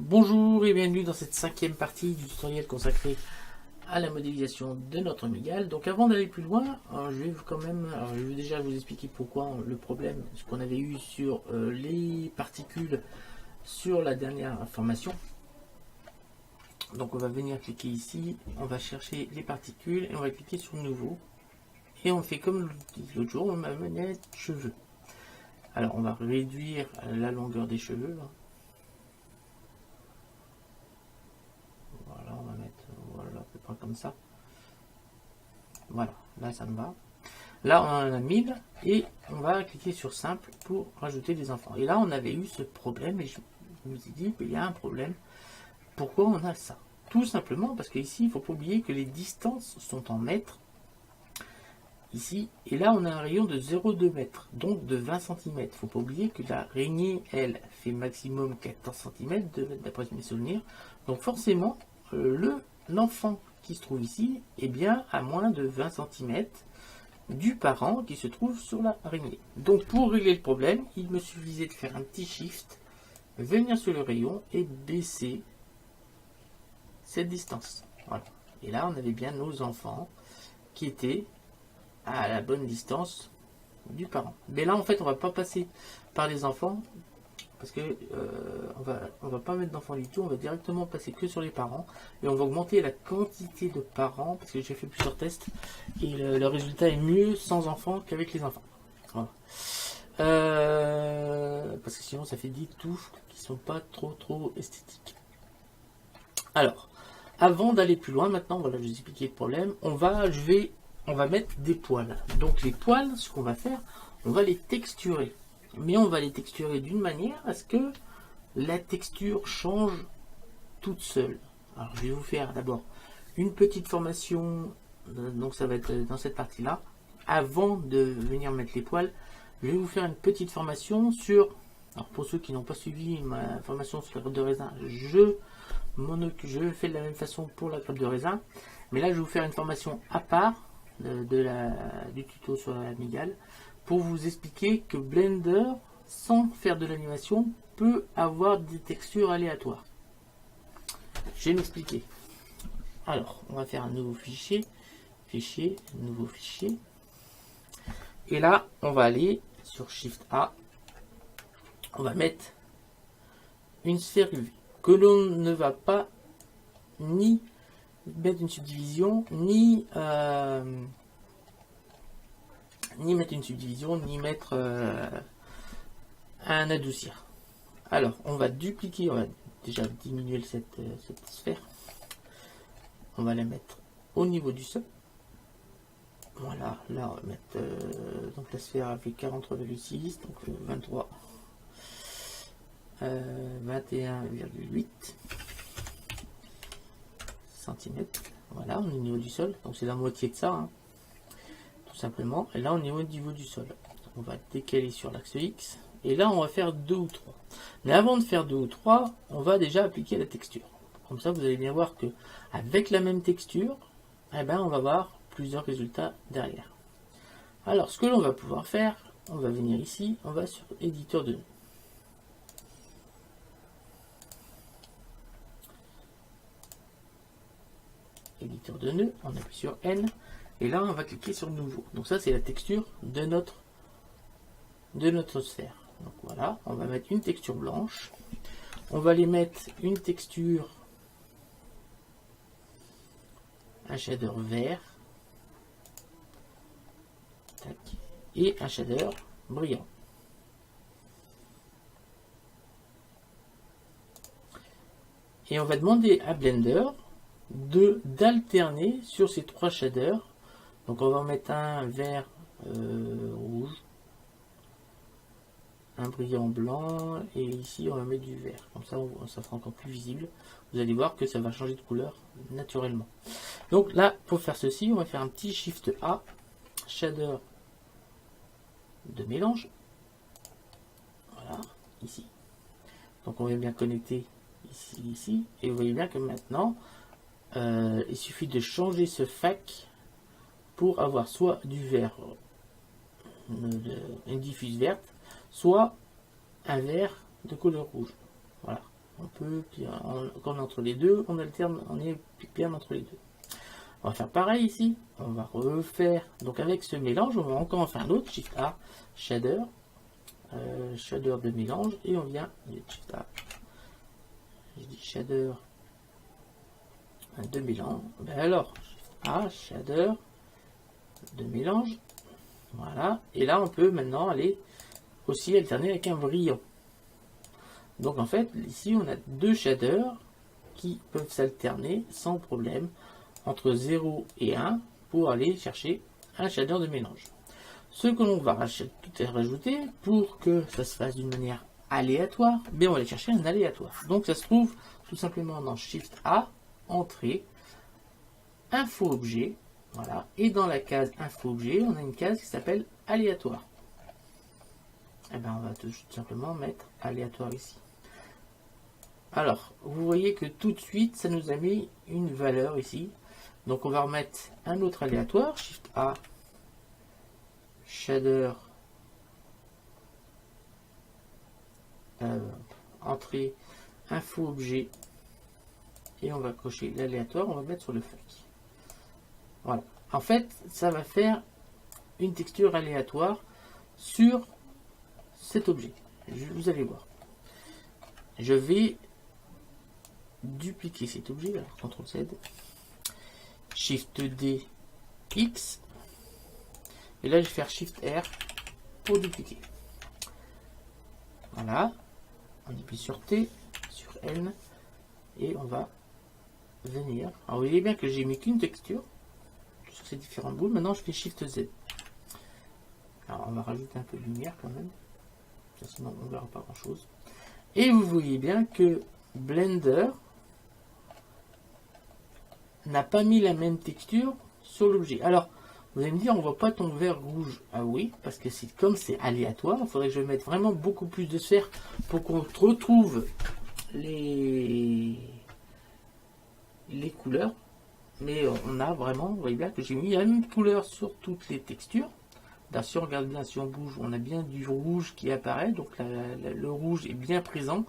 Bonjour et bienvenue dans cette cinquième partie du tutoriel consacré à la modélisation de notre mégale. Donc avant d'aller plus loin, je vais déjà vous expliquer pourquoi le problème, ce qu'on avait eu sur les particules sur la dernière formation. Donc on va venir cliquer ici, on va chercher les particules et on va cliquer sur nouveau. Et on fait comme l'autre jour, on va manette cheveux. Alors on va réduire la longueur des cheveux. Voilà, on va mettre voilà, à peu près comme ça. Voilà, là ça me va. Là on en a 1000 et on va cliquer sur simple pour rajouter des enfants. Et là on avait eu ce problème et je me suis dit qu'il y a un problème. Pourquoi on a ça? Tout simplement parce qu'ici il ne faut pas oublier que les distances sont en mètres. Ici, et là on a un rayon de 0,2 mètres, donc de 20 cm. Il ne faut pas oublier que la araignée, elle, fait maximum 14 cm d'après mes souvenirs. Donc forcément, l'enfant qui se trouve ici est bien à moins de 20 cm du parent qui se trouve sur la araignée. Donc pour régler le problème, il me suffisait de faire un petit shift, venir sur le rayon et baisser cette distance. Voilà. Et là on avait bien nos enfants qui étaient à la bonne distance du parent. Mais là en fait on va pas passer par les enfants parce que on va pas mettre d'enfants du tout, on va directement passer que sur les parents et on va augmenter la quantité de parents parce que j'ai fait plusieurs tests et le résultat est mieux sans enfants qu'avec les enfants. Voilà. Parce que sinon ça fait 10 touches qui sont pas trop esthétiques. Alors avant d'aller plus loin, maintenant voilà, je vous ai expliqué le problème, on va mettre des poils. Donc les poils, ce qu'on va faire, on va les texturer. Mais on va les texturer d'une manière à ce que la texture change toute seule. Alors je vais vous faire d'abord une petite formation, donc ça va être dans cette partie-là. Avant de venir mettre les poils, je vais vous faire une petite formation sur... Alors pour ceux qui n'ont pas suivi ma formation sur la grappe de raisin, je fais de la même façon pour la grappe de raisin. Mais là je vais vous faire une formation à part du tuto sur la mégale pour vous expliquer que Blender, sans faire de l'animation, peut avoir des textures aléatoires. Je vais m'expliquer. Alors, on va faire un nouveau fichier, nouveau fichier. Et là, on va aller sur Shift A. On va mettre une sphère UV que l'on ne va pas ni mettre une subdivision, ni mettre une subdivision, ni mettre un adoucir. Alors, on va dupliquer, on va déjà diminuer cette sphère. On va la mettre au niveau du sol. Voilà, là on va mettre donc la sphère a fait 43,6, donc 23, 21,8 cm. Voilà, on est au niveau du sol, donc c'est la moitié de ça, hein, tout simplement. Et là on est au niveau du sol. On va décaler sur l'axe X. Et là on va faire 2 ou 3. Mais avant de faire 2 ou 3, on va déjà appliquer la texture. Comme ça vous allez bien voir que avec la même texture, eh ben, on va voir plusieurs résultats derrière. Alors ce que l'on va pouvoir faire, on va venir ici, on va sur éditeur de nœuds. Éditeur de nœuds, on appuie sur N et là on va cliquer sur nouveau. Donc ça c'est la texture de notre sphère. Donc voilà, on va mettre une texture blanche, on va les mettre une texture, un shader vert, tac, et un shader brillant. Et on va demander à Blender d'alterner sur ces trois shaders. Donc on va en mettre un vert rouge, un brillant blanc, et ici on va mettre du vert. Comme ça, ça sera encore plus visible. Vous allez voir que ça va changer de couleur naturellement. Donc là, pour faire ceci, on va faire un petit Shift A, shader de mélange. Voilà, ici. Donc on va bien connecter ici, et vous voyez bien que maintenant, il suffit de changer ce fac pour avoir soit du vert, une diffuse verte, soit un vert de couleur rouge. Voilà. On peut, puis quand on est entre les deux, on alterne, on est bien entre les deux. On va faire pareil ici. On va refaire, donc avec ce mélange, on va encore en faire un autre, Shift A, shader, shader de mélange, et on vient, Shift A, je dis shader de mélange. Ben alors, Shift A, shader de mélange, voilà. Et là, on peut maintenant aller aussi alterner avec un brillant. Donc en fait, ici, on a deux shaders qui peuvent s'alterner sans problème entre 0 et 1 pour aller chercher un shader de mélange. Ce que l'on va rajouter pour que ça se fasse d'une manière aléatoire, bien on va aller chercher un aléatoire. Donc ça se trouve tout simplement dans Shift A, entrée, info objet, voilà, et dans la case info objet, on a une case qui s'appelle aléatoire. Et bien on va tout simplement mettre aléatoire ici. Alors, vous voyez que tout de suite, ça nous a mis une valeur ici. Donc on va remettre un autre aléatoire, Shift A, shader, entrée, info objet, et on va cocher l'aléatoire, on va mettre sur le fake. Voilà. En fait, ça va faire une texture aléatoire sur cet objet. Vous allez voir. Je vais dupliquer cet objet, alors CTRL Z, Shift D, X, et là je vais faire Shift R pour dupliquer. Voilà, on appuie sur T, sur N, et on va venir. Alors vous voyez bien que j'ai mis qu'une texture sur ces différentes boules. Maintenant je fais Shift Z. Alors on va rajouter un peu de lumière quand même, sinon on ne verra pas grand chose. Et vous voyez bien que Blender n'a pas mis la même texture sur l'objet. Alors, vous allez me dire, on ne voit pas ton vert rouge. Ah oui, parce que comme c'est aléatoire, il faudrait que je mette vraiment beaucoup plus de sphères pour qu'on retrouve les couleurs. Mais on a vraiment, vous voyez bien que j'ai mis la même couleur sur toutes les textures. Là, si on regarde bien, si on bouge, on a bien du rouge qui apparaît. Donc le rouge est bien présent,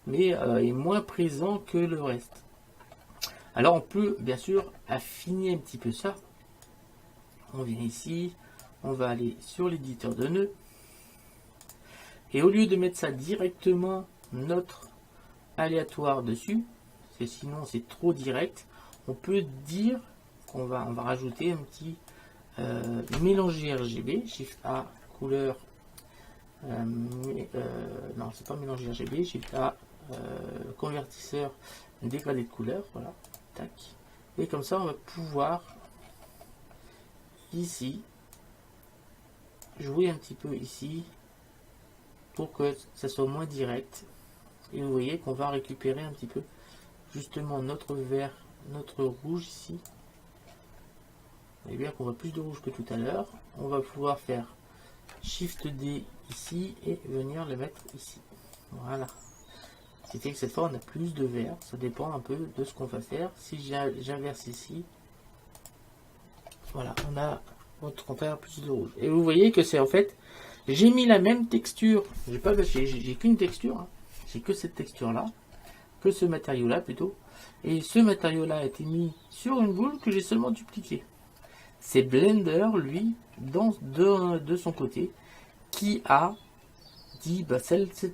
mais est moins présent que le reste. Alors on peut bien sûr affiner un petit peu ça. On vient ici, on va aller sur l'éditeur de nœuds. Et au lieu de mettre ça directement notre aléatoire dessus, parce que sinon c'est trop direct, on peut dire qu'on va rajouter un petit mélanger RGB, Shift A, couleur, non c'est pas mélanger RGB, Shift A, convertisseur, dégradé de couleur, voilà. Tac. Et comme ça on va pouvoir ici jouer un petit peu ici pour que ça soit moins direct. Et vous voyez qu'on va récupérer un petit peu justement notre vert, notre rouge ici. Vous voyez bien qu'on voit plus de rouge que tout à l'heure. On va pouvoir faire Shift D ici et venir le mettre ici. Voilà. C'était que cette fois on a plus de vert, ça dépend un peu de ce qu'on va faire. Si j'inverse ici, voilà, on va plus de rouge. Et vous voyez que c'est en fait, j'ai mis la même texture, j'ai qu'une texture, hein. J'ai que cette texture là, que ce matériau là plutôt, et ce matériau là a été mis sur une boule que j'ai seulement dupliqué. C'est Blender lui, de son côté, qui a dit bah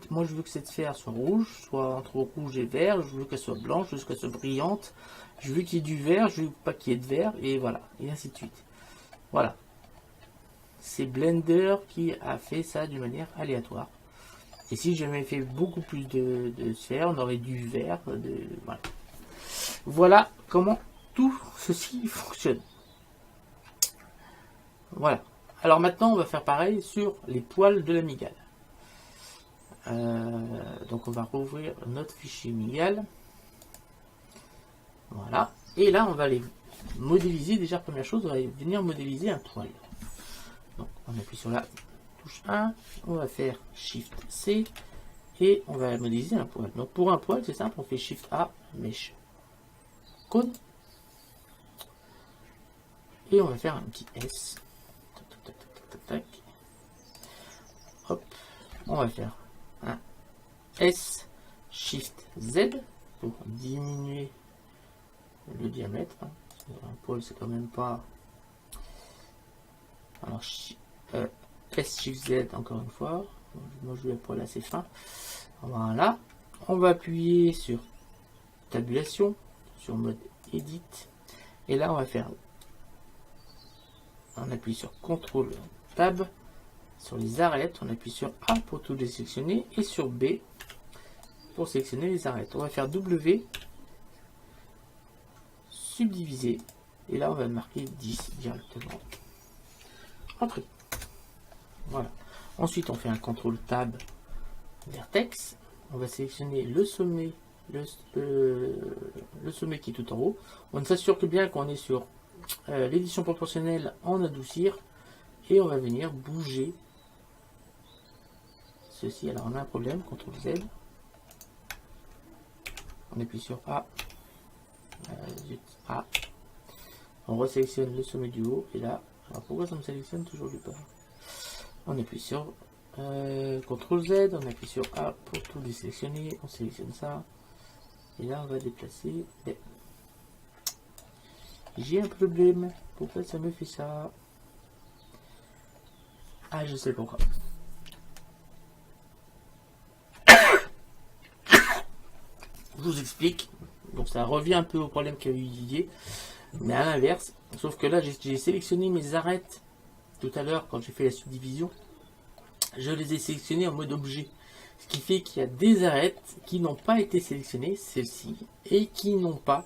moi je veux que cette sphère soit rouge, soit entre rouge et vert, je veux qu'elle soit blanche, je veux qu'elle soit brillante, je veux qu'il y ait du vert, je veux pas qu'il y ait de vert, et voilà, et ainsi de suite. Voilà. C'est Blender qui a fait ça d'une manière aléatoire. Et si j'avais fait beaucoup plus de sphères, on aurait du vert, voilà. Voilà comment tout ceci fonctionne. Voilà. Alors maintenant on va faire pareil sur les poils de la mygale. Donc on va rouvrir notre fichier mygale. Voilà. Et là on va aller modéliser. Déjà première chose, on va venir modéliser un poil. Donc on appuie sur la touche 1, on va faire Shift C et on va modéliser un poil. Donc pour un poil c'est simple, on fait Shift A, Mesh, Cone. Et on va faire un petit S. Tac, tac, tac, tac. Hop. On va faire un S Shift Z pour diminuer le diamètre. Un poil, c'est quand même pas. Alors, S Shift Z encore une fois. Moi, je veux un poil assez fin. Voilà. On va appuyer sur tabulation, sur mode Edit. Et là, on va faire. On appuie sur CTRL Tab. Sur les arêtes, on appuie sur A pour tout les sélectionner. Et sur B pour sélectionner les arêtes. On va faire W. Subdiviser. Et là, on va marquer 10 directement. Entrée. Voilà. Ensuite, on fait un CTRL Tab Vertex. On va sélectionner le sommet, le sommet qui est tout en haut. On s'assure que bien qu'on est sur l'édition proportionnelle en adoucir. Et on va venir bouger ceci. Alors, on a un problème. CTRL Z. On appuie sur A. A. On resélectionne le sommet du haut. Et là, alors pourquoi ça me sélectionne toujours du bas? On appuie sur CTRL Z, on appuie sur A pour tout désélectionner, on sélectionne ça, et là on va déplacer. J'ai un problème, pourquoi ça me fait ça? Ah, je sais pourquoi. Je vous explique, donc ça revient un peu au problème qu'a eu Didier, mais à l'inverse, sauf que là j'ai sélectionné mes arêtes tout à l'heure quand j'ai fait la subdivision. Je les ai sélectionnés en mode objet. Ce qui fait qu'il y a des arêtes qui n'ont pas été sélectionnées, celles-ci, et qui n'ont pas,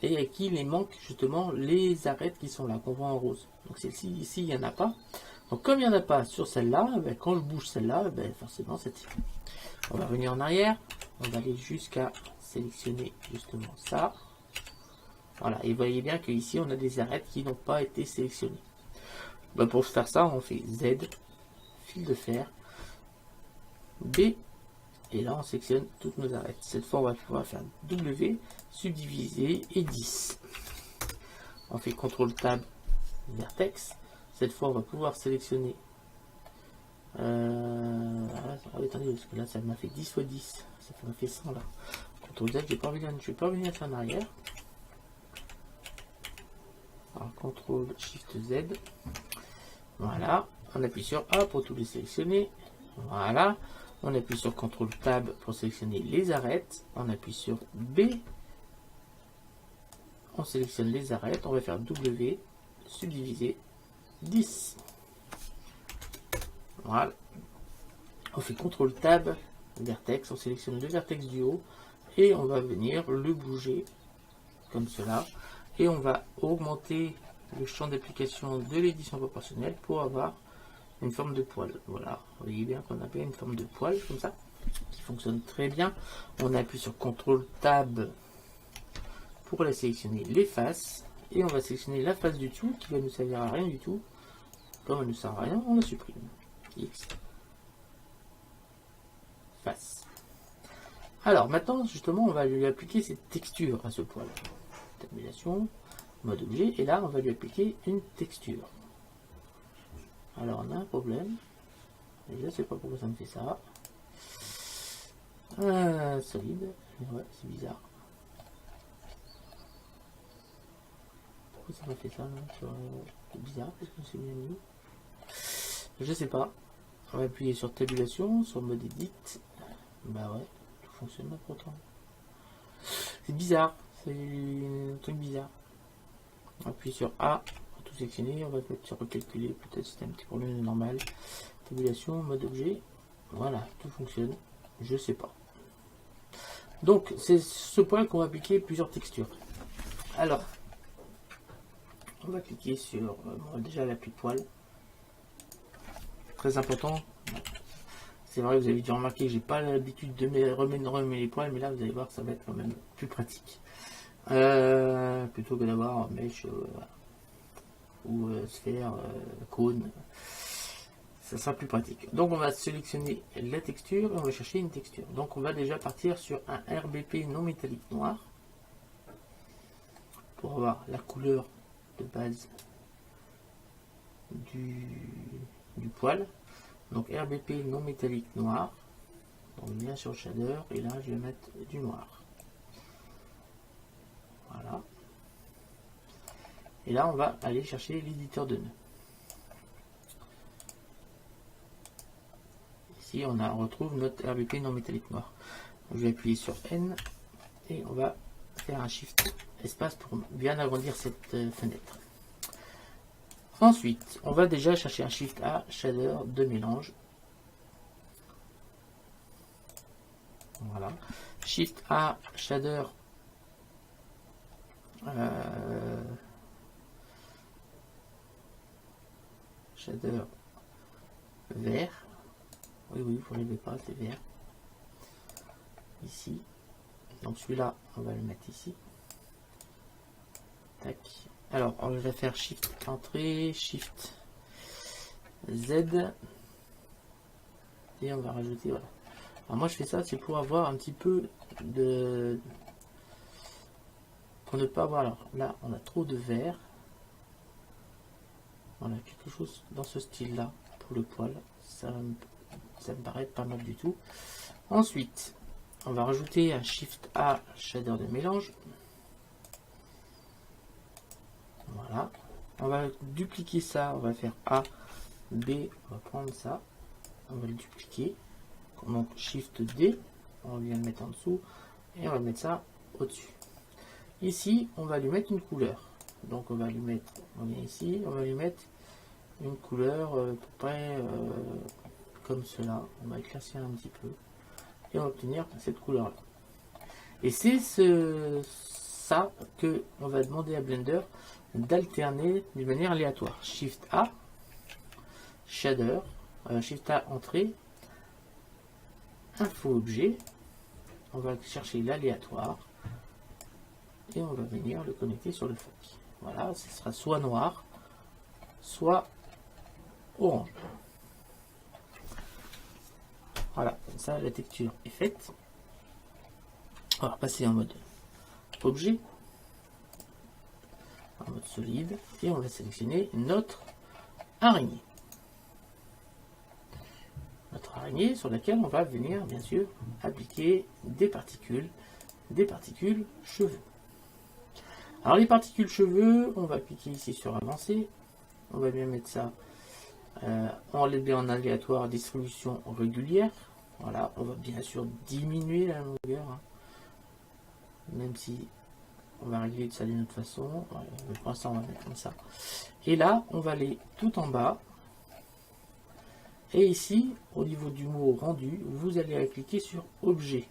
et à qui il manque justement les arêtes qui sont là, qu'on voit en rose. Donc celle-ci, ici, il n'y en a pas. Donc comme il n'y en a pas sur celle-là, ben, quand je bouge celle-là, ben, forcément c'est tiré. On va revenir en arrière, on va aller jusqu'à sélectionner justement ça. Voilà, et vous voyez bien qu'ici on a des arêtes qui n'ont pas été sélectionnées. Ben, pour faire ça, on fait Z, fil de fer, B, et là on sélectionne toutes nos arêtes. Cette fois on va pouvoir faire W, subdiviser et 10. On fait CTRL Tab Vertex. Cette fois on va pouvoir sélectionner. Attendez, parce que là ça m'a fait 10 x 10. Ça m'a fait 100 là. CTRL Z, je ne vais pas revenir en arrière. Alors CTRL Shift Z. Voilà. On appuie sur A pour tout les sélectionner. Voilà. On appuie sur CTRL Tab pour sélectionner les arêtes. On appuie sur B. On sélectionne les arêtes. On va faire W. Subdiviser 10. Voilà. On fait CTRL Tab Vertex. On sélectionne le vertex du haut. Et on va venir le bouger comme cela. Et on va augmenter le champ d'application de l'édition proportionnelle pour avoir une forme de poil. Voilà, vous voyez bien qu'on a bien une forme de poil comme ça, qui fonctionne très bien. On appuie sur CTRL Tab pour la sélectionner les faces, et on va sélectionner la face du dessous qui va nous servir à rien du tout. Comme elle ne sert à rien, on la supprime. X face. Alors maintenant, justement, on va lui appliquer cette texture à ce poil. Tabulation, mode objet, et là on va lui appliquer une texture. Alors on a un problème, et je ne sais pas pourquoi ça me fait ça. Solide, ouais, c'est bizarre. Pourquoi ça m'a fait ça? C'est bizarre, parce que c'est bien mis. Je sais pas. On va appuyer sur tabulation, sur mode edit. Bah ouais, tout fonctionne là pourtant. C'est bizarre, c'est un truc bizarre. On appuie sur A. Tout sélectionner, on va mettre sur recalculer, peut-être c'est un petit problème normal. Tabulation, mode objet, voilà, tout fonctionne, je sais pas. Donc c'est ce point qu'on va appliquer plusieurs textures. Alors, on va cliquer sur déjà l'appui poil. Très important. C'est vrai, vous avez dû remarquer que j'ai pas l'habitude de remettre les poils, mais là vous allez voir que ça va être quand même plus pratique. Plutôt que d'avoir mèche. Ou sphère, cône, ça sera plus pratique. Donc on va sélectionner la texture et on va chercher une texture. Donc on va déjà partir sur un RBP non métallique noir pour avoir la couleur de base du poil. Donc RBP non métallique noir, Donc bien sur shader, et là je vais mettre du noir. Voilà. Et là on va aller chercher l'éditeur de nœuds. Ici on retrouve notre RBP non métallique noir. Donc, je vais appuyer sur N et on va faire un Shift espace pour bien agrandir cette fenêtre. Ensuite, on va déjà chercher un Shift A, shader de mélange. Voilà. Shift A, shader shader vert. Oui, oui, vous ne l'avez pas, c'est vert. Ici. Donc celui-là, on va le mettre ici. Tac. Alors, on va faire Shift entrée, Shift Z. Et on va rajouter, voilà. Alors moi je fais ça, c'est pour avoir un petit peu de... Pour ne pas avoir... Alors là, on a trop de vert. Voilà, quelque chose dans ce style-là pour le poil. Ça me paraît pas mal du tout. Ensuite, on va rajouter un Shift A, shader de mélange. Voilà. On va dupliquer ça, on va faire A, B, on va prendre ça. On va le dupliquer. Donc Shift D, on vient le mettre en dessous et on va mettre ça au-dessus. Ici, on va lui mettre une couleur. Donc on va lui mettre, on vient ici, on va lui mettre une couleur à peu près comme cela. On va éclaircir un petit peu et on va obtenir cette couleur là. Et c'est ça que on va demander à Blender d'alterner d'une manière aléatoire. Shift A, shader, Shift A entrée, info objet, on va chercher l'aléatoire et on va venir le connecter sur le feuille. Voilà, ce sera soit noir, soit orange. Voilà, comme ça la texture est faite. On va passer en mode objet, en mode solide, et on va sélectionner notre araignée. Notre araignée sur laquelle on va venir bien sûr appliquer des particules cheveux. Alors les particules cheveux, on va cliquer ici sur avancer, on va bien mettre ça en aléatoire distribution régulière. Voilà, on va bien sûr diminuer la longueur, hein, même si on va régler ça d'une autre façon. Voilà, pour l'instant on va mettre comme ça. Et là, on va aller tout en bas. Et ici, au niveau du mot rendu, vous allez cliquer sur objet.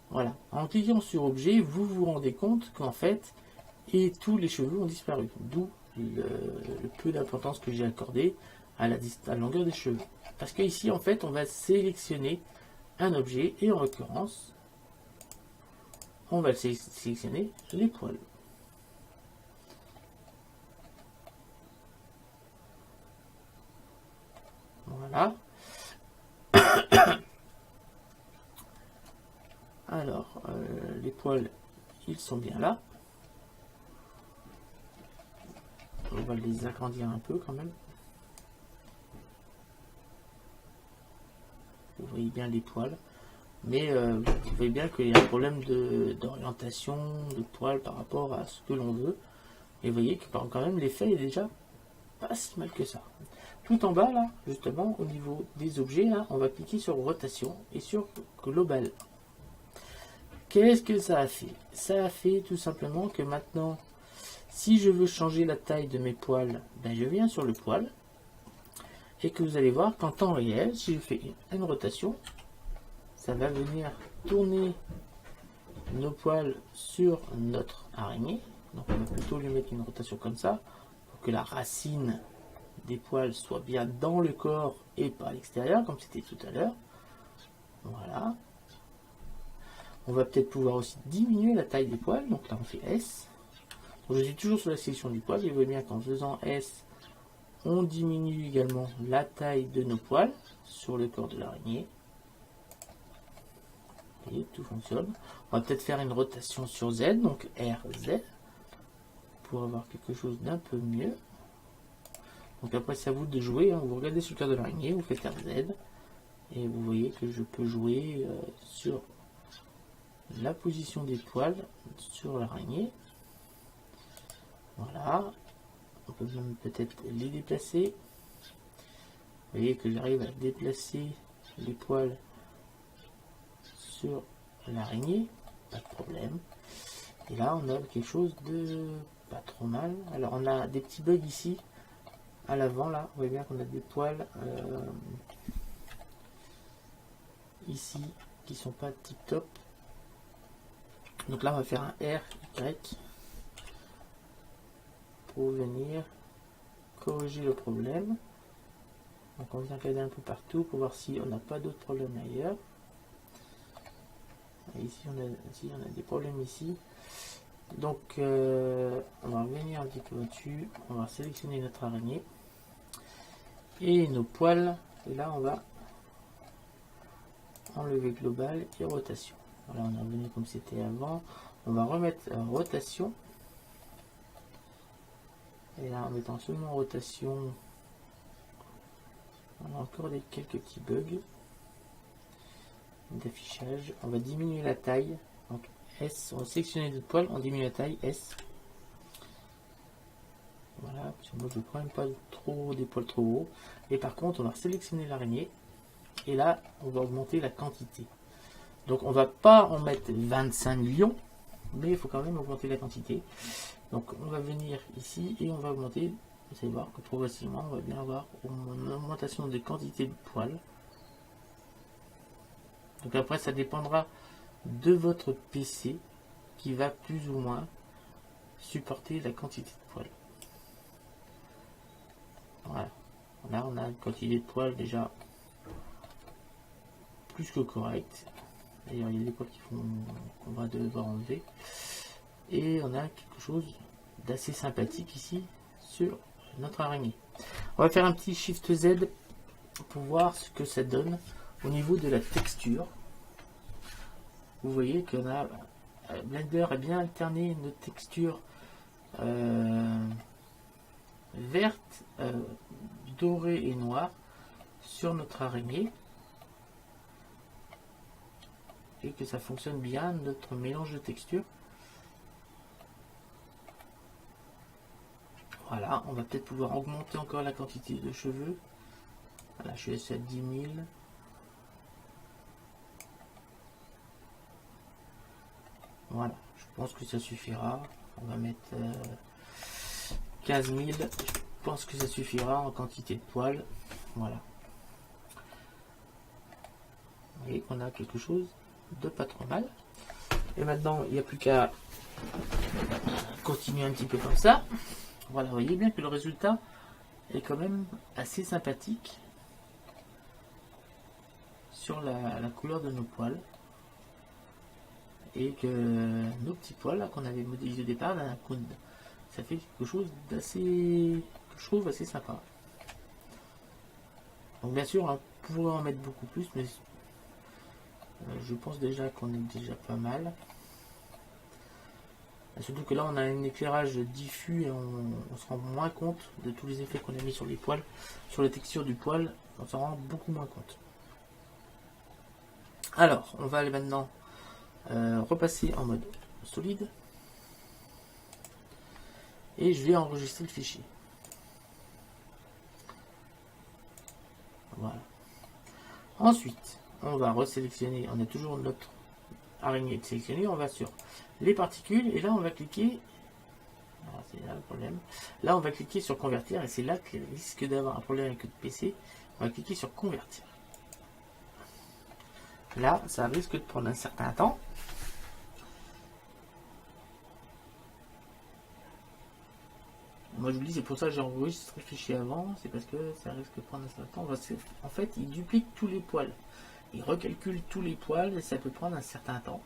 Voilà, en cliquant sur objet, vous vous rendez compte qu'en fait, et tous les cheveux ont disparu. D'où le peu d'importance que j'ai accordé à la longueur des cheveux. Parce que ici, en fait, on va sélectionner un objet, et en l'occurrence, on va sélectionner les poils. Voilà. Alors, les poils, ils sont bien là. On va les agrandir un peu quand même. Vous voyez bien les poils. Mais vous voyez bien qu'il y a un problème d'orientation de poils par rapport à ce que l'on veut. Et vous voyez que quand même l'effet est déjà pas si mal que ça. Tout en bas là, justement, au niveau des objets, là, on va cliquer sur rotation et sur global. Qu'est-ce que ça a fait? Ça a fait tout simplement que maintenant, si je veux changer la taille de mes poils, ben je viens sur le poil. Et que vous allez voir qu'en temps réel, si je fais une rotation, ça va venir tourner nos poils sur notre araignée. Donc on va plutôt lui mettre une rotation comme ça, pour que la racine des poils soit bien dans le corps et pas à l'extérieur, comme c'était tout à l'heure. Voilà. On va peut-être pouvoir aussi diminuer la taille des poils. Donc là on fait S. Donc je suis toujours sur la sélection du poil. Et vous voyez bien qu'en faisant S, on diminue également la taille de nos poils sur le corps de l'araignée. Et tout fonctionne. On va peut-être faire une rotation sur Z, donc RZ, pour avoir quelque chose d'un peu mieux. Donc après c'est à vous de jouer, hein. Vous regardez sur le corps de l'araignée, vous faites RZ, Et vous voyez que je peux jouer sur la position des poils sur l'araignée. Voilà. On peut même peut-être les déplacer. Vous voyez que j'arrive à déplacer les poils sur l'araignée. Pas de problème. Et là, on a quelque chose de pas trop mal. Alors, on a des petits bugs ici. À l'avant, là, vous voyez bien qu'on a des poils ici qui sont pas tip top. Donc là, on va faire un R, Y pour venir corriger le problème. Donc on vient regarder un peu partout pour voir si on n'a pas d'autres problèmes ailleurs. Et ici on a des problèmes ici. Donc on va revenir un petit peu au-dessus. On va sélectionner notre araignée et nos poils. Et là on va enlever global et rotation. Voilà, on est revenu comme c'était avant. On va remettre rotation. Et là en mettant seulement rotation, on a encore quelques petits bugs d'affichage. On va diminuer la taille. Donc S, on va sélectionner notre poil, on diminue la taille S. Voilà, parce que moi je ne prends même pas trop des poils trop hauts. Et par contre, on va sélectionner l'araignée. Et là, on va augmenter la quantité. Donc on va pas en mettre 25 millions, mais il faut quand même augmenter la quantité. Donc on va venir ici et on va augmenter. Vous allez voir que progressivement, on va bien avoir une augmentation de quantité de poils. Donc après, ça dépendra de votre PC qui va plus ou moins supporter la quantité de poils. Voilà. Là, on a une quantité de poils déjà plus que correcte. D'ailleurs, il y a des poils qu'on va devoir enlever. Et on a quelque chose d'assez sympathique ici sur notre araignée. On va faire un petit Shift Z pour voir ce que ça donne au niveau de la texture. Vous voyez qu'on a Blender a bien alterné nos textures verte, dorée et noire sur notre araignée, et que ça fonctionne bien notre mélange de textures. Voilà, on va peut-être pouvoir augmenter encore la quantité de cheveux. Voilà, je suis à 10 000. Voilà, je pense que ça suffira. On va mettre 15 000. Je pense que ça suffira en quantité de poils. Voilà. Vous voyez qu'on a quelque chose de pas trop mal. Et maintenant, il n'y a plus qu'à continuer un petit peu comme ça. Voilà, vous voyez bien que le résultat est quand même assez sympathique sur la couleur de nos poils. Et que nos petits poils qu'on avait modélisés au départ, ça fait quelque chose d'assez, que je trouve assez sympa. Donc bien sûr, on pourrait en mettre beaucoup plus, mais je pense déjà qu'on est déjà pas mal. Surtout que là on a un éclairage diffus et on se rend moins compte de tous les effets qu'on a mis sur les poils, sur la texture du poil, on s'en rend beaucoup moins compte. Alors, on va aller maintenant repasser en mode solide et je vais enregistrer le fichier. Voilà. Ensuite, on va resélectionner, on a toujours notre araignée sélectionnée, on va sur les particules et là on va cliquer. C'est là le problème. Là on va cliquer sur convertir et c'est là qu'il risque d'avoir un problème avec le PC. On va cliquer sur convertir. Là ça risque de prendre un certain temps. Moi je vous dis, c'est pour ça que j'ai enregistré le fichier avant, c'est parce que ça risque de prendre un certain temps. En fait, il duplique tous les poils. Il recalcule tous les poils et ça peut prendre un certain temps.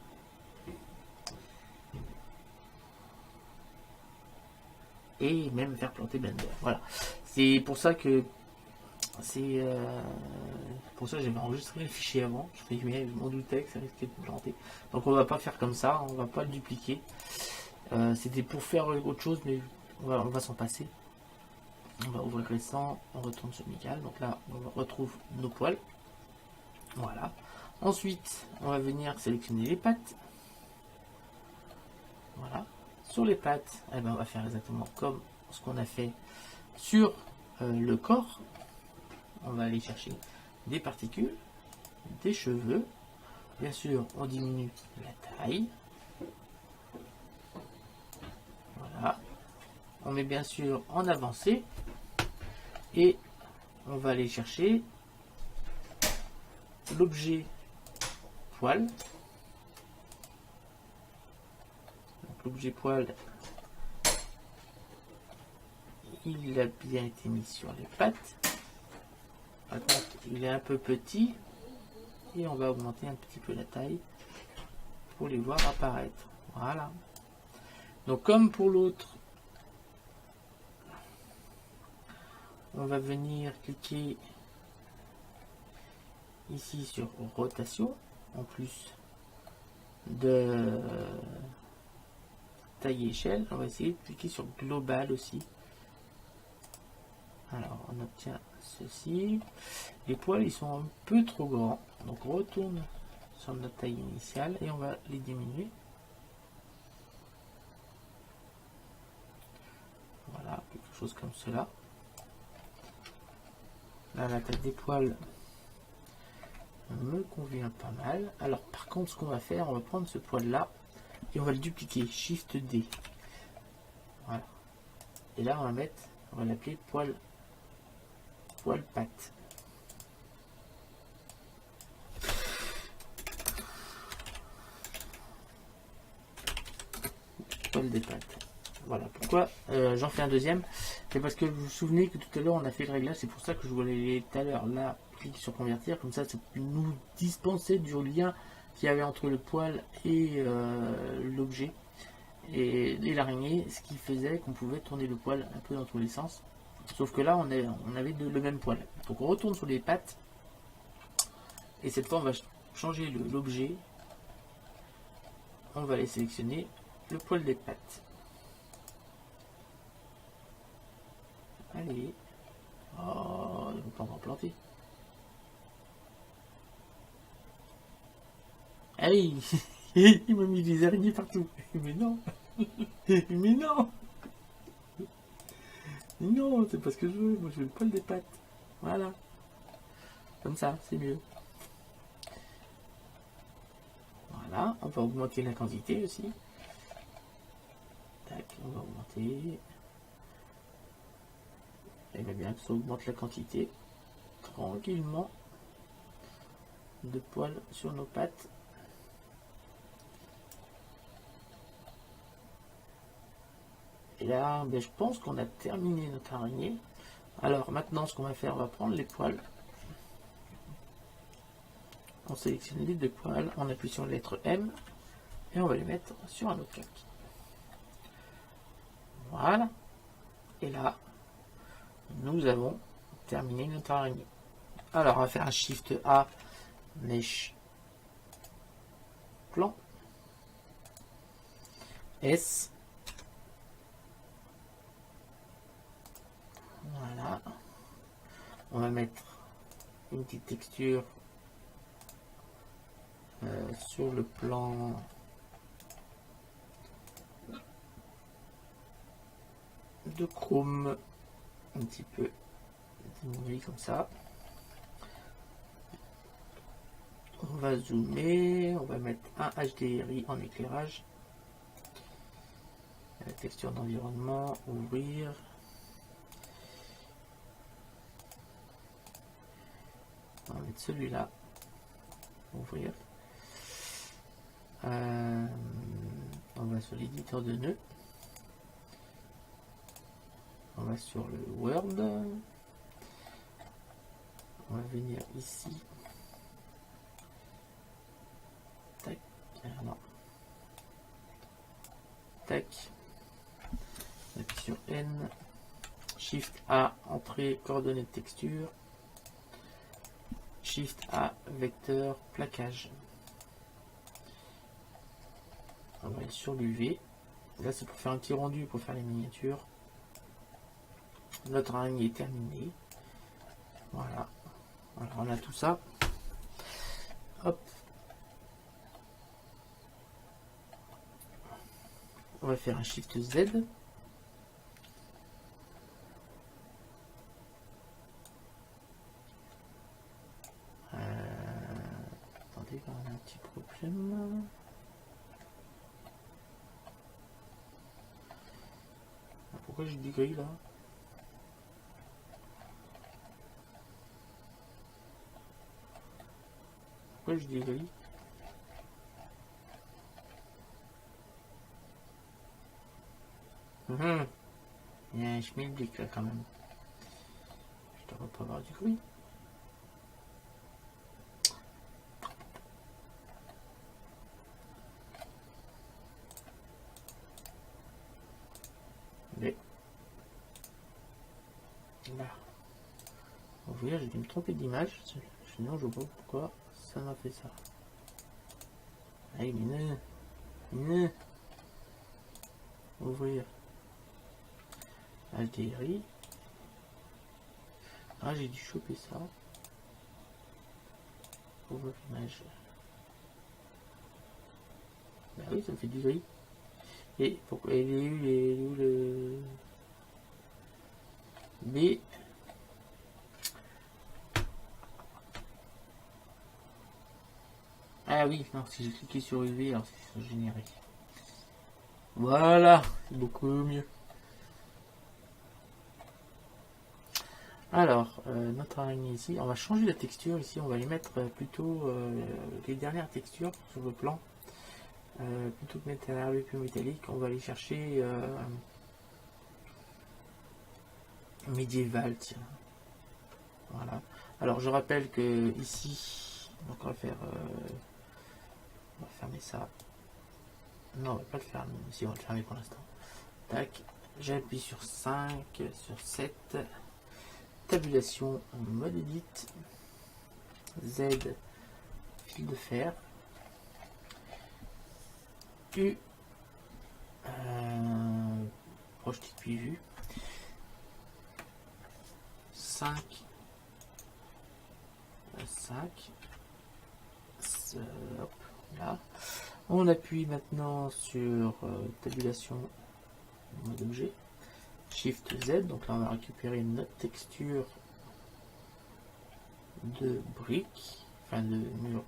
Et même faire planter Blender. Voilà. C'est pour ça que j'avais enregistré le fichier avant. Je m'en doutais que ça risquait de planter. Donc on va pas faire comme ça, on va pas le dupliquer. C'était pour faire autre chose, mais on va s'en passer. On va ouvrir récent, on retourne sur Michael. Donc là, on retrouve nos poils. Voilà. Ensuite, on va venir sélectionner les pattes. Voilà. Sur les pattes, eh ben, on va faire exactement comme ce qu'on a fait sur le corps. On va aller chercher des particules, des cheveux. Bien sûr, on diminue la taille. Voilà. On met bien sûr en avancée. Et on va aller chercher l'objet poil. L'objet poil, il a bien été mis sur les pattes. Par contre, il est un peu petit. Et on va augmenter un petit peu la taille pour les voir apparaître. Voilà. Donc comme pour l'autre, on va venir cliquer ici sur rotation, en plus de taille et échelle. On va essayer de cliquer sur global aussi. Alors on obtient ceci. Les poils ils sont un peu trop grands, donc on retourne sur notre taille initiale et on va les diminuer. Voilà, quelque chose comme cela. Là, la taille des poils me convient pas mal. Alors par contre, ce qu'on va faire, on va prendre ce poil là et on va le dupliquer, Shift D. Voilà. Et là, on va l'appeler poil patte. Poil des pattes. Voilà. Pourquoi j'en fais un deuxième? C'est parce que vous vous souvenez que tout à l'heure on a fait le réglage, c'est pour ça que je voulais tout à l'heure là, cliquer sur convertir, comme ça nous dispenser du lien qu'il y avait entre le poil et l'objet et l'araignée, ce qui faisait qu'on pouvait tourner le poil un peu dans tous les sens. Sauf que là on avait le même poil. Donc on retourne sur les pattes et cette fois on va changer l'objet. On va les sélectionner le poil des pattes. Allez. Oh, ils vont pas encore planter. Allez. Il m'a mis des araignées partout. Mais non. Mais non. Mais non, c'est pas ce que je veux. Moi je veux le poil des pattes. Voilà. Comme ça, c'est mieux. Voilà. On va augmenter la quantité aussi. Tac, on va augmenter. Il va bien que ça augmente la quantité tranquillement de poils sur nos pattes. Et là, ben, je pense qu'on a terminé notre araignée. Alors maintenant, ce qu'on va faire, on va prendre les poils. On sélectionne les deux poils, on appuie sur la lettre M et on va les mettre sur un autre plaque. Voilà. Et là, nous avons terminé notre araignée. Alors, on va faire un Shift A, Mesh, Plan, S. Voilà. On va mettre une petite texture sur le plan de chrome, un petit peu diminué comme ça. On va zoomer, on va mettre un HDRI en éclairage. La texture d'environnement, ouvrir. On va mettre celui-là, ouvrir. On va sur l'éditeur de nœuds. On va sur le Word. On va venir ici. Tac. Non. Tac. On appuie sur N. Shift A, entrée, coordonnées de texture. Shift A, vecteur, plaquage. On va aller sur l'UV. Là, c'est pour faire un petit rendu, pour faire les miniatures. Notre araignée est terminée. Voilà. Alors, on a tout ça. Hop. On va faire un Shift Z. Attendez, on a un petit problème. Pourquoi j'ai du gris là? Pourquoi j'ai du gris? Il y a un schmilblick là quand même. Je devrais pas avoir du gris. Mais là, vous voyez, j'ai dû me tromper d'image. Sinon, je vois pas pourquoi ça m'a fait ça. Allez, mais non. Ouvrir. HDRI. Ah, j'ai dû choper ça. Ouvrir l'image. Bah oui, ça me fait du gris. Et pourquoi il est où le B? Ah oui, non, si j'ai cliqué sur UV, alors c'est généré. Voilà, c'est beaucoup mieux. Alors, notre araignée ici, on va changer la texture ici, on va les mettre plutôt les dernières textures sur le plan. Plutôt que mettre un herbe plus métallique, on va aller chercher médiéval, tiens. Voilà. Alors je rappelle que ici, donc on va faire, on va fermer ça. Non, on va pas le fermer, si on va le fermer pour l'instant. Tac, j'appuie sur 5, sur 7, tabulation, mode edit, Z, fil de fer, U, projeté depuis vue, 5, 5, hop, là. On appuie maintenant sur tabulation mode objet, Shift Z, donc là on va récupérer notre texture de brique, enfin de mur,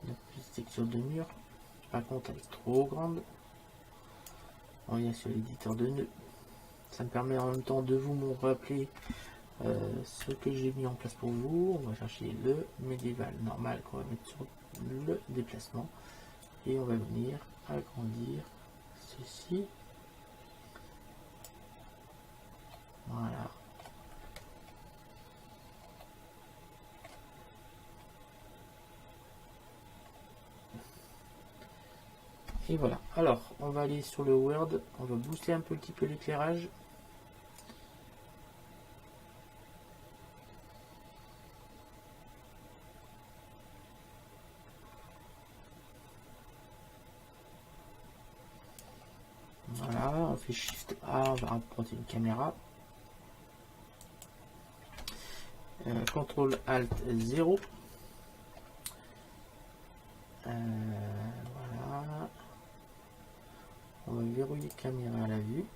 notre petite texture de mur. Par contre, elle est trop grande. On revient sur l'éditeur de nœuds. Ça me permet en même temps de vous rappeler ce que j'ai mis en place pour vous. On va chercher le médiéval normal qu'on va mettre sur le déplacement. Et on va venir agrandir ceci. Voilà. Et voilà. Alors, on va aller sur le Word. On va booster un petit peu l'éclairage. Voilà, on fait Shift A, on va rapporter une caméra. CTRL ALT 0. Voilà. On va verrouiller caméra à la vue.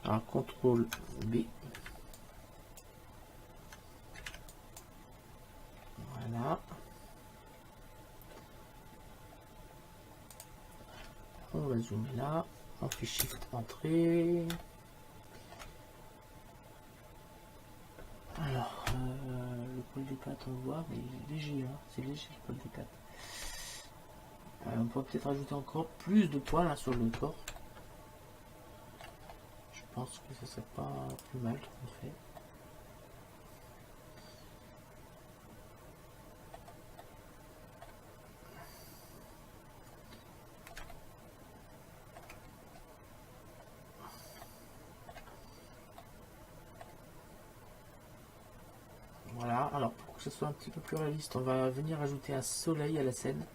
Alors CTRL B. Voilà. On va zoomer là. On fait Shift Entrée. Alors, le poil des pattes, on voit, mais il est léger, hein, c'est léger le poil des pattes. On peut peut-être rajouter encore plus de poils hein, sur le corps. Je pense que ça serait pas plus mal qu'on fait. Voilà, alors pour que ce soit un petit peu plus réaliste, on va venir ajouter un soleil à la scène.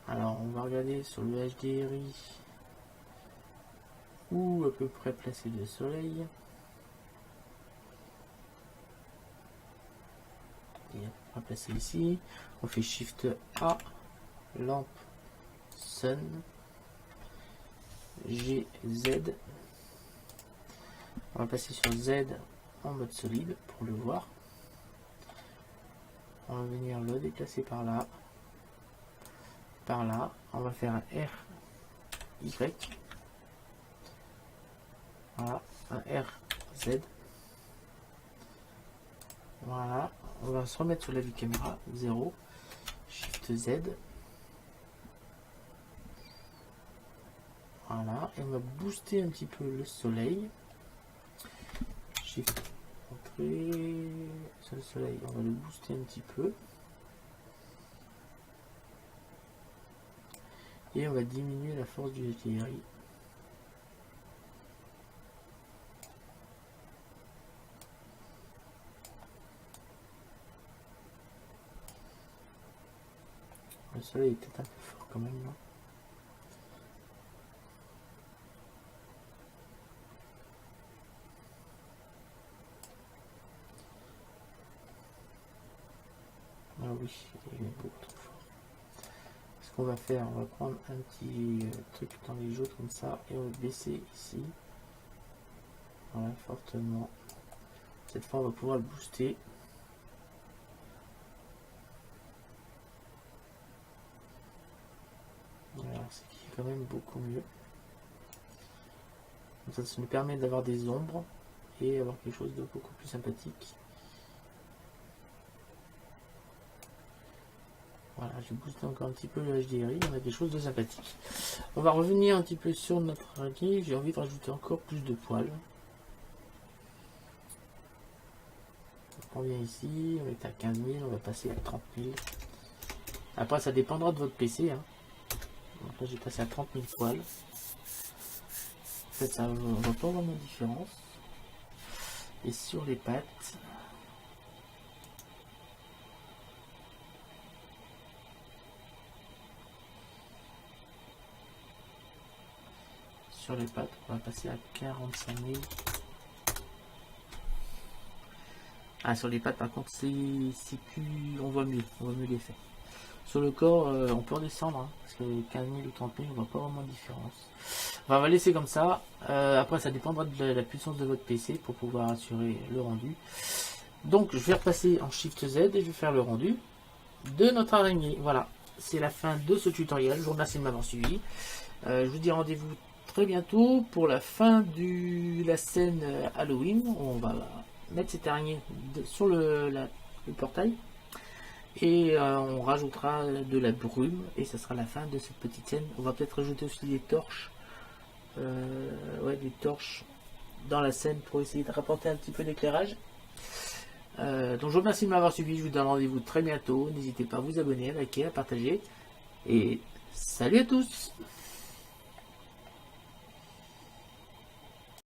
Alors on va regarder sur le HDRI où à peu près placer le soleil. Et on va placer ici. On fait Shift A, lampe, sun, G, Z. On va passer sur Z en mode solide pour le voir. On va venir le déplacer par là. Par là. On va faire un R, Y. Voilà. Un R, Z. Voilà. On va se remettre sur la vue caméra. 0. Shift Z. Voilà. Et on va booster un petit peu le soleil. Shift entrée sur le soleil, on va le booster un petit peu et on va diminuer la force du HDRI. Le soleil est peut-être un peu fort quand même, non? Ah oui, il est beaucoup trop fort. Ce qu'on va faire, on va prendre un petit truc dans les jaunes comme ça et on va baisser ici. Voilà, fortement. Cette fois, on va pouvoir le booster. Voilà, ce qui est quand même beaucoup mieux. Donc ça nous permet d'avoir des ombres et avoir quelque chose de beaucoup plus sympathique. Voilà, je booste encore un petit peu le HDRI, on a des choses de sympathique. On va revenir un petit peu sur notre araignée, j'ai envie de rajouter encore plus de poils. On vient ici, on est à 15 000, on va passer à 30 000. Après ça dépendra de votre PC. Hein. Donc là j'ai passé à 30 000 poils. En fait ça, on voit pas vraiment de différence. Et sur les pattes, on va passer à 45 000. Ah, sur les pattes par contre c'est plus, on voit mieux l'effet. Sur le corps on peut redescendre hein, parce que 15 000 ou 30 000 on voit pas vraiment de différence. Enfin, on va laisser comme ça. Après ça dépendra de la puissance de votre PC pour pouvoir assurer le rendu. Donc je vais repasser en Shift Z et je vais faire le rendu de notre araignée. Voilà, c'est la fin de ce tutoriel. Je vous remercie de m'avoir suivi. Je vous dis rendez-vous très bientôt pour la fin de la scène Halloween. On va mettre cette araignée sur le portail et on rajoutera de la brume et ça sera la fin de cette petite scène. On va peut-être rajouter aussi des torches, des torches dans la scène pour essayer de rapporter un petit peu d'éclairage. Donc je vous remercie de m'avoir suivi, je vous donne rendez-vous très bientôt. N'hésitez pas à vous abonner, à liker, à partager et salut à tous.